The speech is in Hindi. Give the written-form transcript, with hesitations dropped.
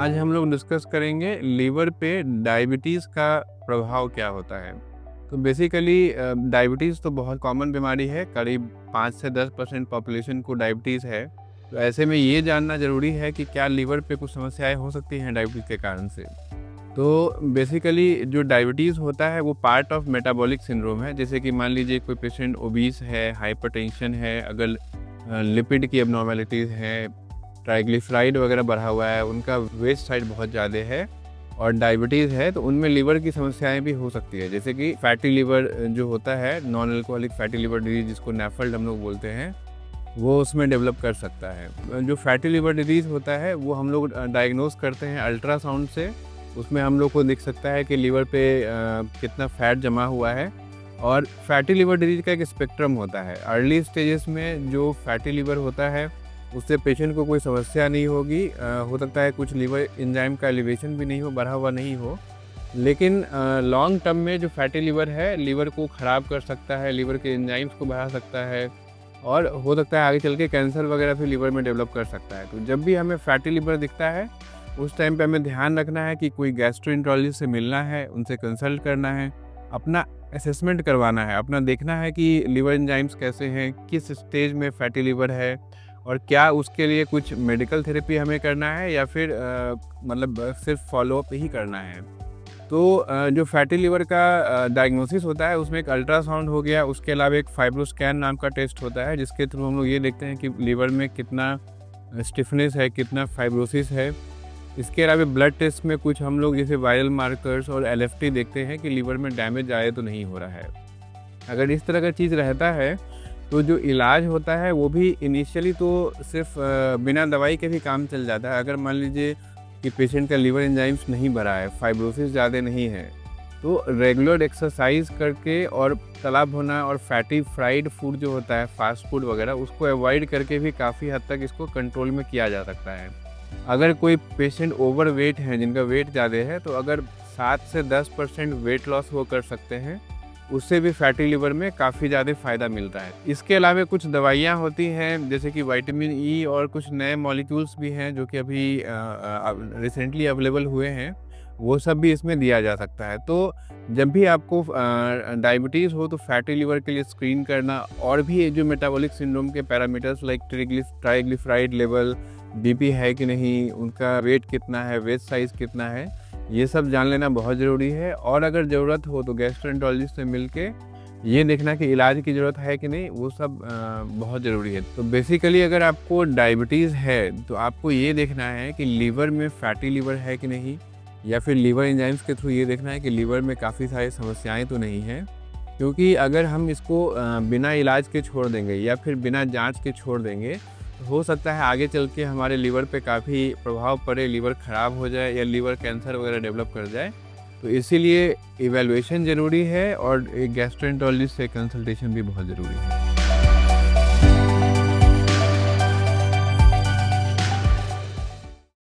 आज हम लोग डिस्कस करेंगे लीवर पे डायबिटीज़ का प्रभाव क्या होता है। तो बेसिकली डायबिटीज़ तो बहुत कॉमन बीमारी है, करीब 5 से 10% पॉपुलेशन को डायबिटीज़ है। तो ऐसे में ये जानना ज़रूरी है कि क्या लीवर पे कुछ समस्याएं हो सकती हैं डायबिटीज़ के कारण से। तो बेसिकली जो डायबिटीज़ होता है वो पार्ट ऑफ मेटाबॉलिक सिंड्रोम है। जैसे कि मान लीजिए कोई पेशेंट ओबीस है, हाइपरटेंशन है, अगर लिपिड की एबनॉर्मेलिटीज़ हैं, ट्राइग्लिसराइड वगैरह बढ़ा हुआ है, उनका वेस्ट साइड बहुत ज़्यादा है और डायबिटीज़ है, तो उनमें लीवर की समस्याएं भी हो सकती है। जैसे कि फैटी लीवर जो होता है, non alcoholic fatty liver disease जिसको नेफल्ड हम लोग बोलते हैं, वो उसमें डेवलप कर सकता है। जो फैटी लीवर डिजीज़ होता है वो हम लोग डायग्नोस करते हैं अल्ट्रासाउंड से। उसमें हम लोग को दिख सकता है कि लीवर पे कितना फ़ैट जमा हुआ है। और फैटी लीवर डिजीज़ का एक स्पेक्ट्रम होता है। अर्ली स्टेजेस में जो फैटी लीवर होता है उससे पेशेंट को कोई समस्या नहीं होगी। हो सकता है कुछ लीवर एंजाइम का एलिवेशन भी नहीं हो, बढ़ा हुआ नहीं हो, लेकिन लॉन्ग टर्म में जो फैटी लीवर है लीवर को ख़राब कर सकता है, लीवर के एंजाइम्स को बढ़ा सकता है और हो सकता है आगे चल के कैंसर वगैरह भी लीवर में डेवलप कर सकता है। तो जब भी हमें फैटी लीवर दिखता है उस टाइम पे हमें ध्यान रखना है कि कोई गैस्ट्रोएंटरोलॉजिस्ट से मिलना है, उनसे कंसल्ट करना है, अपना असेसमेंट करवाना है, अपना देखना है कि लीवर एंजाइम्स कैसे हैं, किस स्टेज में फैटी लीवर है और क्या उसके लिए कुछ मेडिकल थेरेपी हमें करना है या फिर मतलब सिर्फ फॉलोअप ही करना है। तो जो फैटी लीवर का डायग्नोसिस होता है उसमें एक अल्ट्रासाउंड हो गया, उसके अलावा एक फाइब्रोस्कैन नाम का टेस्ट होता है जिसके थ्रू हम लोग ये देखते हैं कि लीवर में कितना स्टिफनेस है, कितना फाइब्रोसिस है। इसके अलावा ब्लड टेस्ट में कुछ हम लोग जैसे वायरल मार्कर्स और एलएफटी देखते हैं कि लीवर में डैमेज आए तो नहीं हो रहा है। अगर इस तरह का चीज़ रहता है तो जो इलाज होता है वो भी इनिशियली तो सिर्फ बिना दवाई के भी काम चल जाता है। अगर मान लीजिए कि पेशेंट का लीवर एंजाइम्स नहीं बढ़ा है, फाइब्रोसिस ज़्यादा नहीं है, तो रेगुलर एक्सरसाइज करके और तला भुना और फैटी फ्राइड फूड जो होता है, फास्ट फूड वगैरह, उसको अवॉइड करके भी काफ़ी हद तक इसको कंट्रोल में किया जा सकता है। अगर कोई पेशेंट ओवर वेट है, जिनका वेट ज़्यादा है, तो अगर 7 से 10% वेट लॉस वो कर सकते हैं, उससे भी फैटी लिवर में काफ़ी ज़्यादा फ़ायदा मिलता है। इसके अलावा कुछ दवाइयाँ होती हैं जैसे कि विटामिन ई और कुछ नए मॉलिक्यूल्स भी हैं जो कि अभी रिसेंटली अवेलेबल हुए हैं, वो सब भी इसमें दिया जा सकता है। तो जब भी आपको डायबिटीज़ हो तो फैटी लिवर के लिए स्क्रीन करना और भी जो मेटाबॉलिक सिंड्रोम के parameters like triglyceride level, BP है कि नहीं, उनका वेट कितना है, वेस्ट साइज़ कितना है, ये सब जान लेना बहुत ज़रूरी है। और अगर ज़रूरत हो तो गैस्ट्रोएंटरोलॉजिस्ट से मिलके ये देखना कि इलाज की ज़रूरत है कि नहीं, वो सब बहुत ज़रूरी है। तो बेसिकली अगर आपको डायबिटीज़ है तो आपको ये देखना है कि लीवर में फैटी लीवर है कि नहीं, या फिर लीवर एंजाइम्स के थ्रू ये देखना है कि लीवर में काफ़ी सारी समस्याएं तो नहीं हैं। क्योंकि अगर हम इसको बिना इलाज के छोड़ देंगे या फिर बिना जांच के छोड़ देंगे तो हो सकता है आगे चल के हमारे लीवर पे काफ़ी प्रभाव पड़े, लीवर ख़राब हो जाए या लीवर कैंसर वगैरह डेवलप कर जाए। तो इसीलिए इवैल्यूएशन ज़रूरी है और एक गैस्ट्रोएंटरोलॉजिस्ट से कंसल्टेशन भी बहुत ज़रूरी है।